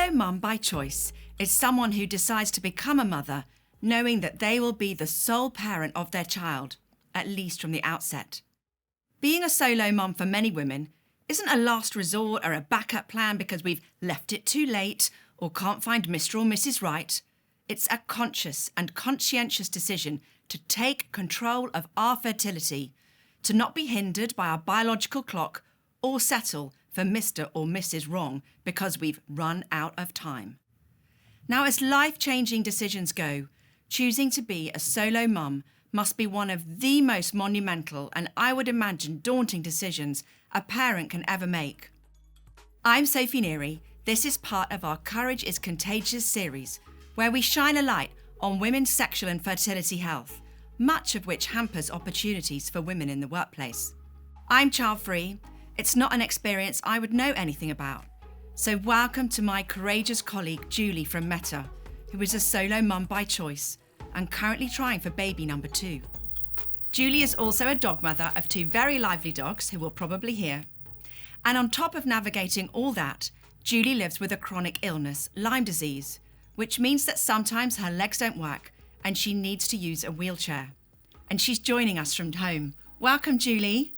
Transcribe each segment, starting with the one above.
solo mum by choice is someone who decides to become a mother knowing that they will be the sole parent of their child, at least from the outset. Being a solo mum for many women isn't a last resort or a backup plan because we've left it too late or can't find Mr. or Mrs. Right. It's a conscious and conscientious decision to take control of our fertility, to not be hindered by our biological clock or settle for Mr. or Mrs. Wrong because we've run out of time. Now, as life-changing decisions go, choosing to be a solo mum must be one of the most monumental and, I would imagine, daunting decisions a parent can ever make. I'm Sophie Neary. This is part of our Courage is Contagious series, where we shine a light on women's sexual and fertility health, much of which hampers opportunities for women in the workplace. I'm child-free. It's not an experience I would know anything about. So welcome to my courageous colleague Julie from Meta, who is a solo mum by choice and currently trying for baby number 2. Julie is also a dog mother of 2 very lively dogs who will probably hear. And on top of navigating all that, Julie lives with a chronic illness, Lyme disease, which means that sometimes her legs don't work and she needs to use a wheelchair. And she's joining us from home. Welcome, Julie.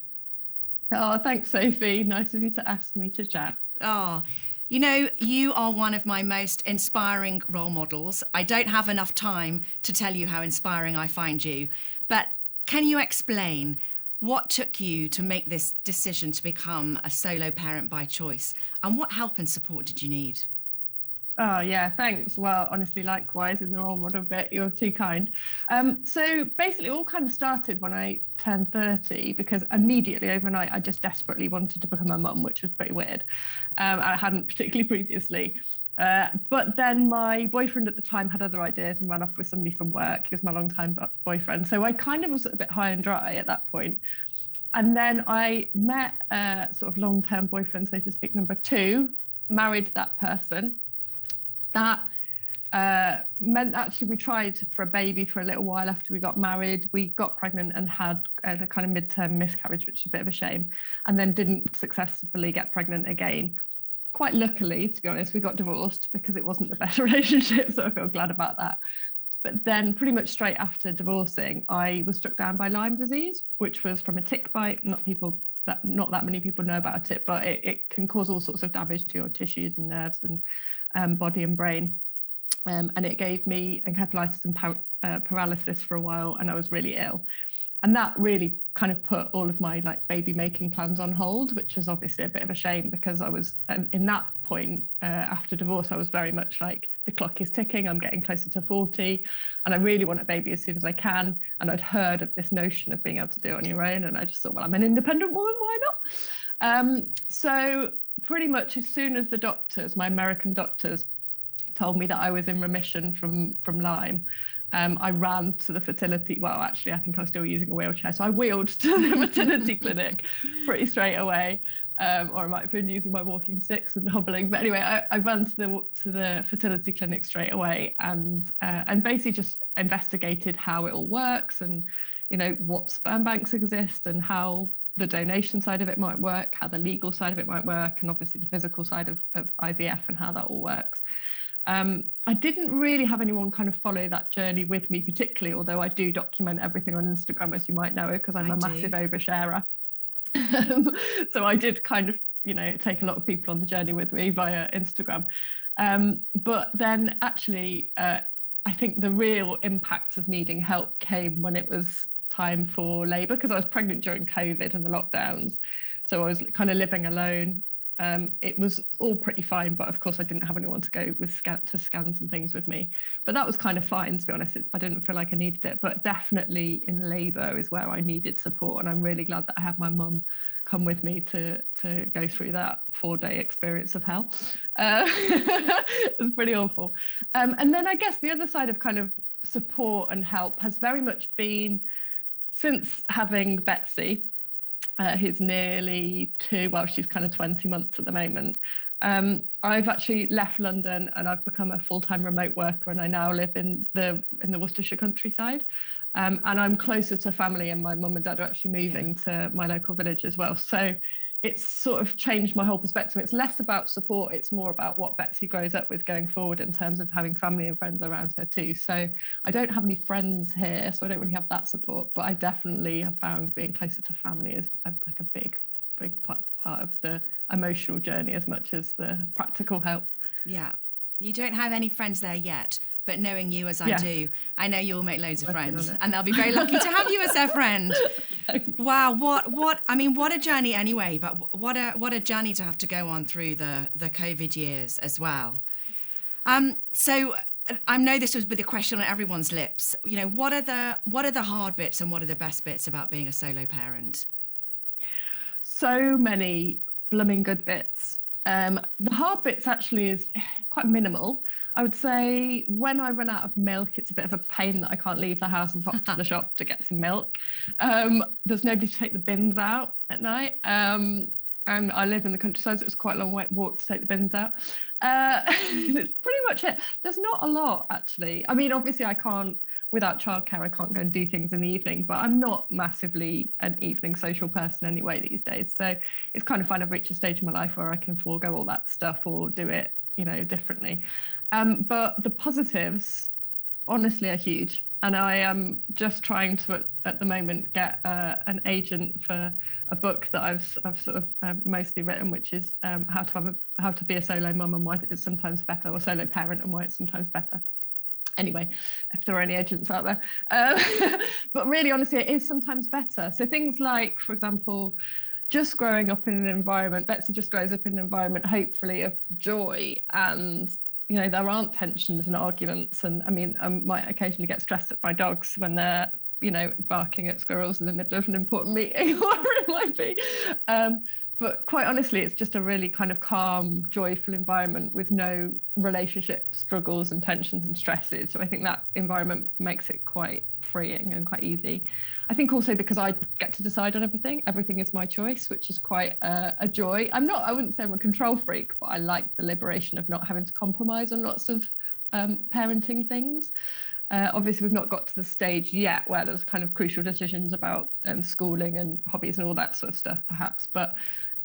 Oh, thanks, Sophie. Nice of you to ask me to chat. Oh, you know, you are one of my most inspiring role models. I don't have enough time to tell you how inspiring I find you, but can you explain what took you to make this decision to become a solo parent by choice, and what help and support did you need? Oh, yeah, thanks. Well, honestly, likewise in the role model bit, you're too kind. So basically, it all kind of started when I turned 30, because immediately overnight, I just desperately wanted to become a mum, which was pretty weird. I hadn't particularly previously. But then my boyfriend at the time had other ideas and ran off with somebody from work. He was my longtime boyfriend. So I kind of was a bit high and dry at that point. And then I met a sort of long-term boyfriend, so to speak, number 2, married that person. That meant actually we tried for a baby for a little while after we got married. We got pregnant and had a kind of midterm miscarriage, which is a bit of a shame, and then didn't successfully get pregnant again. Quite luckily, to be honest, we got divorced because it wasn't the best relationship, so I feel glad about that. But then pretty much straight after divorcing, I was struck down by Lyme disease, which was from a tick bite. Not that many people know about it, but it can cause all sorts of damage to your tissues and nerves and body and brain. And it gave me encephalitis and paralysis for a while, and I was really ill. And that really kind of put all of my baby making plans on hold, which was obviously a bit of a shame, because I was in that point after divorce, I was very much like, the clock is ticking, I'm getting closer to 40 and I really want a baby as soon as I can. And I'd heard of this notion of being able to do it on your own, and I just thought, well, I'm an independent woman, why not? So pretty much as soon as the doctors, my American doctors, told me that I was in remission from Lyme, I ran to the fertility. Well, actually, I think I was still using a wheelchair, so I wheeled to the fertility clinic pretty straight away, or I might have been using my walking sticks and hobbling. But anyway, I ran to the fertility clinic straight away, and basically just investigated how it all works, and what sperm banks exist, and how the donation side of it might work, how the legal side of it might work, and obviously the physical side of IVF and how that all works. I didn't really have anyone kind of follow that journey with me particularly, although I do document everything on Instagram, as you might know, because I'm a massive oversharer. So I did kind of, take a lot of people on the journey with me via Instagram. But then actually, I think the real impact of needing help came when it was time for labour, because I was pregnant during COVID and the lockdowns. So I was kind of living alone. It was all pretty fine, but of course I didn't have anyone to go with scans and things with me. But that was kind of fine, to be honest. I didn't feel like I needed it, but definitely in labour is where I needed support. And I'm really glad that I had my mum come with me to go through that 4-day experience of hell. It was pretty awful. And then I guess the other side of kind of support and help has very much been since having Betsy, who's nearly 2, well, she's kind of 20 months at the moment. I've actually left London and I've become a full-time remote worker, and I now live in the Worcestershire countryside. And I'm closer to family, and my mum and dad are actually moving to my local village as well. So it's sort of changed my whole perspective. It's less about support, it's more about what Betsy grows up with going forward in terms of having family and friends around her too. So I don't have any friends here, so I don't really have that support, but I definitely have found being closer to family is like a big part of the emotional journey as much as the practical help. Yeah. You don't have any friends there yet, but knowing you as I do, I know you'll make loads of friends, and they'll be very lucky to have you as their friend. Wow, what a journey anyway, but what a journey to have to go on through the COVID years as well. So I know this was with a question on everyone's lips. You know, what are the hard bits and what are the best bits about being a solo parent? So many blooming good bits. The hard bits actually is quite minimal. I would say when I run out of milk, it's a bit of a pain that I can't leave the house and pop to the shop to get some milk. There's nobody to take the bins out at night. And I live in the countryside, so it's quite a long walk to take the bins out. It's pretty much it. There's not a lot, actually. I mean, obviously I can't, without childcare, I can't go and do things in the evening, but I'm not massively an evening social person anyway these days. So it's kind of fun. I've reached a stage in my life where I can forego all that stuff or do it, you know, differently. But the positives, honestly, are huge. And I am just trying to, at the moment, get an agent for a book that I've sort of mostly written, which is how to be a solo mum and why it's sometimes better, or solo parent and why it's sometimes better. Anyway, if there are any agents out there. But really, honestly, it is sometimes better. So things like, for example, just growing up in an environment, Betsy just grows up in an environment, hopefully, of joy, and you know, there aren't tensions and arguments. And I mean, I might occasionally get stressed at my dogs when they're, you know, barking at squirrels in the middle of an important meeting, or whatever it might be. But quite honestly, it's just a really kind of calm, joyful environment with no relationship struggles and tensions and stresses. So I think that environment makes it quite freeing and quite easy. I think also because I get to decide on everything. Everything is my choice, which is quite a joy. I wouldn't say I'm a control freak, but I like the liberation of not having to compromise on lots of parenting things. Obviously, we've not got to the stage yet where there's kind of crucial decisions about schooling and hobbies and all that sort of stuff, perhaps. But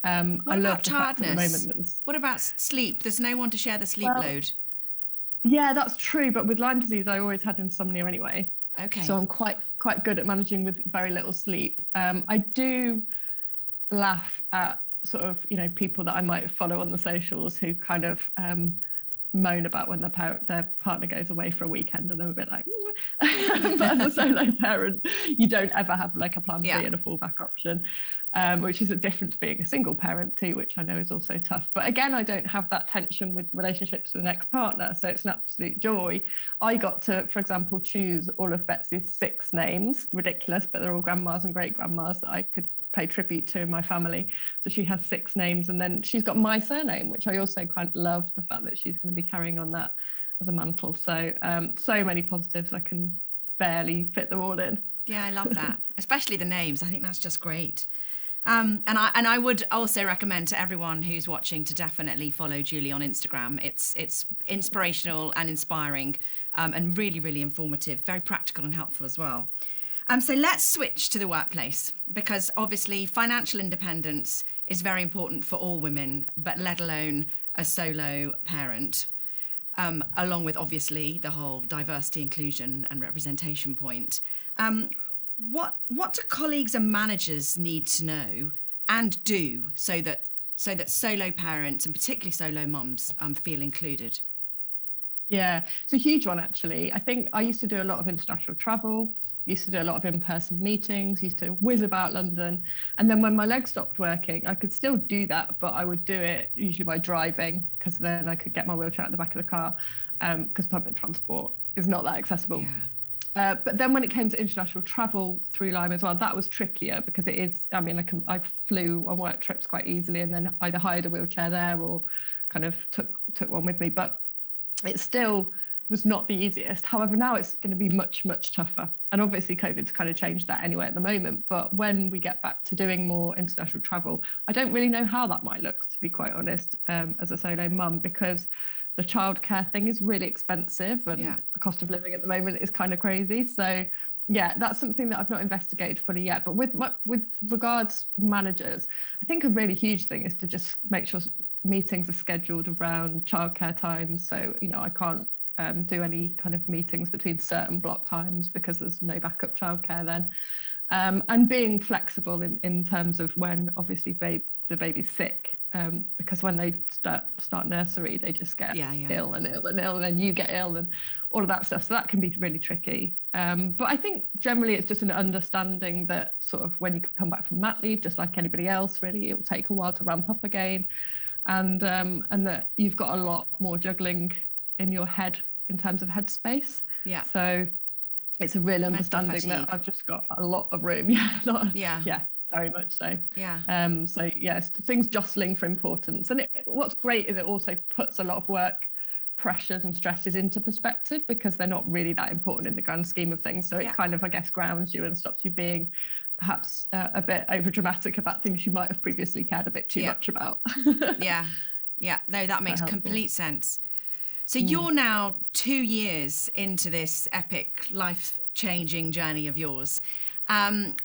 what about tiredness? What about sleep? There's no one to share the sleep load. Yeah, that's true. But with Lyme disease, I always had insomnia anyway. Okay. So I'm quite good at managing with very little sleep. I do laugh at sort of, you know, people that I might follow on the socials who kind of moan about when their partner goes away for a weekend, and I'm a bit like, but as a solo parent, you don't ever have like a plan B and a fallback option, which is a different to being a single parent too, which I know is also tough. But again, I don't have that tension with relationships with an ex-partner, so it's an absolute joy. I got to, for example, choose all of Betsy's 6 names, ridiculous, but they're all grandmas and great grandmas that I could pay tribute to in my family. So she has 6 names, and then she's got my surname, which I also quite love, the fact that she's going to be carrying on that as a mantle. So so many positives, I can barely fit them all in. Yeah, I love that, especially the names. I think that's just great. And I would also recommend to everyone who's watching to definitely follow Julie on Instagram. It's inspirational and inspiring, and really, really informative, very practical and helpful as well. So let's switch to the workplace, because obviously financial independence is very important for all women, but let alone a solo parent, along with obviously the whole diversity, inclusion and representation point. What do colleagues and managers need to know and do so that solo parents, and particularly solo mums, feel included? Yeah, it's a huge one, actually. I think I used to do a lot of international travel, used to do a lot of in-person meetings, used to whiz about London. And then when my leg stopped working, I could still do that, but I would do it usually by driving, because then I could get my wheelchair out the back of the car, because public transport is not that accessible. Yeah. But then when it came to international travel through Lyme as well, that was trickier, because it is, I mean, I flew on work trips quite easily, and then either hired a wheelchair there or kind of took one with me. But it still was not the easiest. However, now it's going to be much, much tougher. And obviously COVID's kind of changed that anyway at the moment. But when we get back to doing more international travel, I don't really know how that might look, to be quite honest, as a solo mum, because the childcare thing is really expensive, and the cost of living at the moment is kind of crazy. So yeah, that's something that I've not investigated fully yet. But with regards managers, I think a really huge thing is to just make sure meetings are scheduled around childcare times. So, I can't do any kind of meetings between certain block times because there's no backup childcare then. And being flexible in terms of when obviously the baby's sick, because when they start nursery, they just get ill and ill and ill, and then you get ill and all of that stuff. So that can be really tricky. But I think generally it's just an understanding that sort of when you come back from mat leave, just like anybody else, really, it will take a while to ramp up again, and that you've got a lot more juggling in your head in terms of headspace. Yeah. So it's a real understanding that I've just got a lot of room. Yeah, very much so. Yeah. So yes, things jostling for importance. And what's great is it also puts a lot of work pressures and stresses into perspective, because they're not really that important in the grand scheme of things. So it kind of, I guess, grounds you and stops you being perhaps a bit over dramatic about things you might have previously cared a bit too much about. Yeah. No, that makes complete sense. So you're now 2 years into this epic life-changing journey of yours, and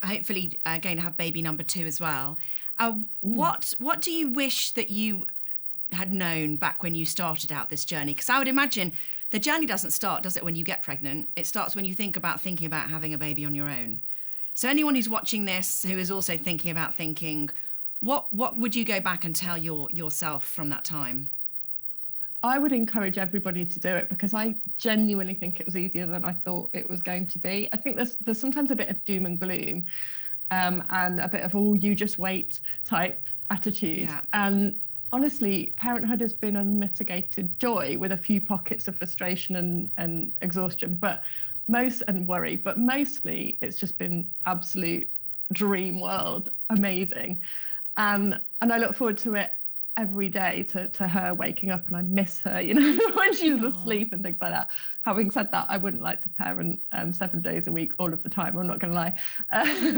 hopefully going to have baby number 2 as well. What do you wish that you had known back when you started out this journey? Because I would imagine the journey doesn't start, does it, when you get pregnant? It starts when you thinking about having a baby on your own. So anyone who's watching this who is also thinking, what would you go back and tell yourself from that time? I would encourage everybody to do it, because I genuinely think it was easier than I thought it was going to be. I think there's sometimes a bit of doom and gloom, and a bit of, you just wait type attitude. Yeah. And honestly, parenthood has been unmitigated joy, with a few pockets of frustration and exhaustion, and worry. But mostly it's just been absolute dream world, amazing. And I look forward to it every day, to her waking up, and I miss her, when she's asleep and things like that. Having said that, I wouldn't like to parent 7 days a week all of the time, I'm not gonna lie,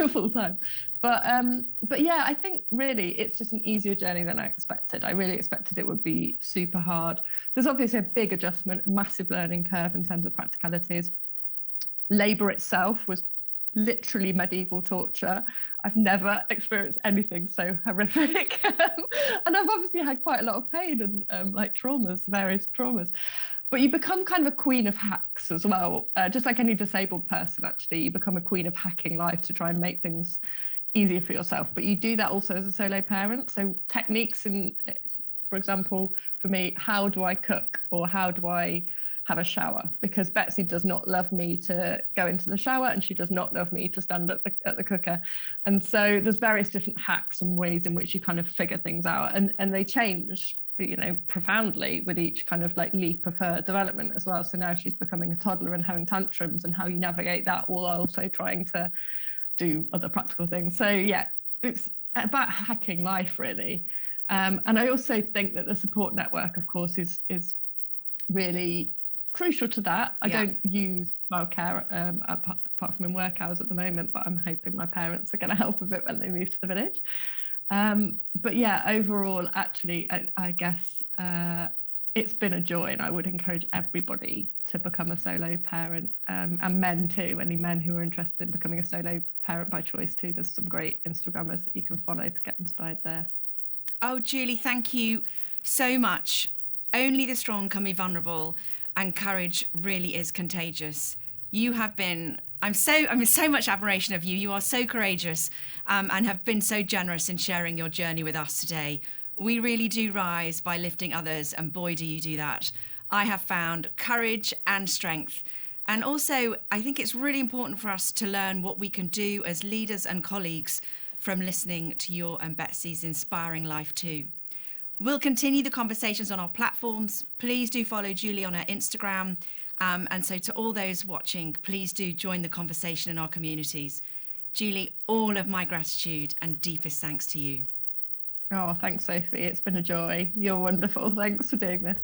full time. But yeah, I think really it's just an easier journey than I expected. I really expected it would be super hard. There's obviously a big adjustment, massive learning curve in terms of practicalities. Labour itself was literally medieval torture. I've never experienced anything so horrific. And I've obviously had quite a lot of pain and various traumas. But you become kind of a queen of hacks as well. Just like any disabled person, actually, you become a queen of hacking life to try and make things easier for yourself. But you do that also as a solo parent. So techniques for example, for me, how do I cook, or how do I have a shower? Because Betsy does not love me to go into the shower, and she does not love me to stand at the cooker. And so there's various different hacks and ways in which you kind of figure things out, and they change, profoundly with each kind of leap of her development as well. So now she's becoming a toddler and having tantrums, and how you navigate that while also trying to do other practical things. So yeah, it's about hacking life, really. And I also think that the support network, of course, is really crucial to that. I don't use childcare apart from in work hours at the moment, but I'm hoping my parents are going to help a bit when they move to the village. But yeah, overall, actually, I guess it's been a joy, and I would encourage everybody to become a solo parent, and men too. Any men who are interested in becoming a solo parent by choice too. There's some great Instagrammers that you can follow to get inspired there. Oh, Julie, thank you so much. Only the strong can be vulnerable, and courage really is contagious. You have been, I'm in so much admiration of you. You are so courageous, and have been so generous in sharing your journey with us today. We really do rise by lifting others, and boy, do you do that. I have found courage and strength. And also, I think it's really important for us to learn what we can do as leaders and colleagues from listening to your and Betsy's inspiring life too. We'll continue the conversations on our platforms. Please do follow Julie on her Instagram. And so to all those watching, please do join the conversation in our communities. Julie, all of my gratitude and deepest thanks to you. Oh, thanks, Sophie. It's been a joy. You're wonderful. Thanks for doing this.